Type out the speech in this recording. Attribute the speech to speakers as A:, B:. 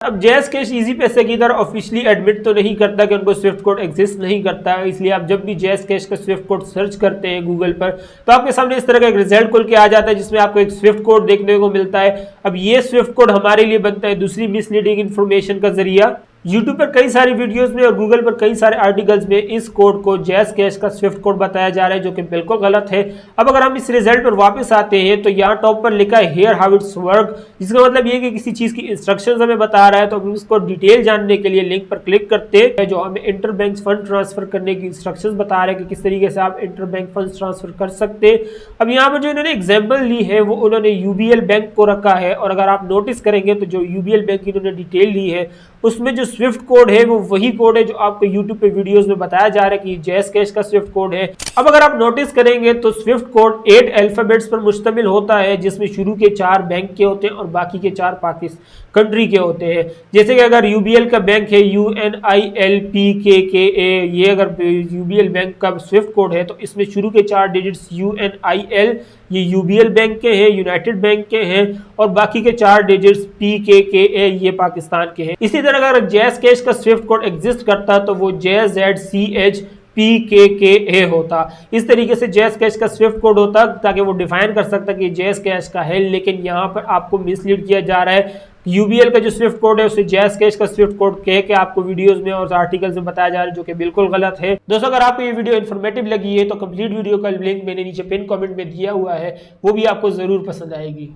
A: अब jazz cash easy पैसे की तरह ऑफिशियली एडमिट तो नहीं करता कि उनको स्विफ्ट कोड एग्जिस्ट नहीं करता है, इसलिए आप जब भी जैज़ कैश का स्विफ्ट कोड सर्च करते हैं गूगल पर तो आपके सामने इस तरह का एक रिजल्ट खुल के आ जाता है जिसमें आपको एक स्विफ्ट कोड देखने को मिलता है। अब ये स्विफ्ट कोड हमारे लिए बनता है दूसरी मिसलीडिंग इन्फॉर्मेशन का जरिया। यूट्यूब पर कई सारी वीडियोस में और गूगल पर कई सारे आर्टिकल्स में इस कोड को जैज़ कैश का स्विफ्ट कोड बताया जा रहा है, जो कि बिल्कुल गलत है। अब अगर हम इस रिजल्ट पर वापस आते हैं तो यहाँ टॉप पर लिखा है हियर हाउ इट्स वर्क, जिसका मतलब ये कि किसी चीज की इंस्ट्रक्शंस हमें बता रहा है। तो हम इसको डिटेल जानने के लिए लिंक पर क्लिक करते हैं जो हमें इंटर बैंक फंड ट्रांसफर करने की इंस्ट्रक्शंस बता रहे हैं कि किस तरीके से आप इंटर बैंक फंड ट्रांसफर कर सकते हैं। अब यहाँ पर जो इन्होंने एग्जाम्पल ली है वो उन्होंने यूबीएल बैंक को रखा है, और अगर आप नोटिस करेंगे तो जो यूबीएल बैंक की इन्होंने डिटेल ली है उसमें जो स्विफ्ट कोड है वो वही कोड है जो आपको यूट्यूब पे वीडियोस में बताया जा रहा है कि जैज़ कैश का स्विफ्ट कोड है। अब अगर आप नोटिस करेंगे तो स्विफ्ट कोड 8 अल्फाबेट्स पर मुश्तमिल होता है, जिसमें शुरू के 4 बैंक के होते हैं और बाकी के 4 पाकिस्तान कंट्री के होते हैं। जैसे कि अगर यूबीएल का बैंक है UNILPKKA, ये अगर यूबीएल बैंक का स्विफ्ट कोड है तो इसमें शुरू के 4 डिजिट्स UNIL ये यूबीएल बैंक के हैं, यूनाइटेड बैंक के हैं, और बाकी के 4 डिजिट्स PKKA ये पाकिस्तान के हैं। इसी तरह अगर जैज़ कैश का स्विफ्ट कोड एग्जिस्ट करता तो वो JZCHPKKA होता। इस तरीके से जैज़ कैश का स्विफ्ट कोड होता ताकि वो डिफाइन कर सकता कि जैज़ कैश का है, लेकिन यहाँ पर आपको मिसलीड किया जा रहा है। यूबीएल का जो स्विफ्ट कोड है उसे जैज़ कैश का स्विफ्ट कोड कह के आपको वीडियोस में और आर्टिकल्स में बताया जा रहा है, जो कि बिल्कुल गलत है। दोस्तों अगर आपको ये वीडियो इन्फॉर्मेटिव लगी है तो कंप्लीट वीडियो का लिंक मैंने नीचे पिन कमेंट में दिया हुआ है, वो भी आपको जरूर पसंद आएगी।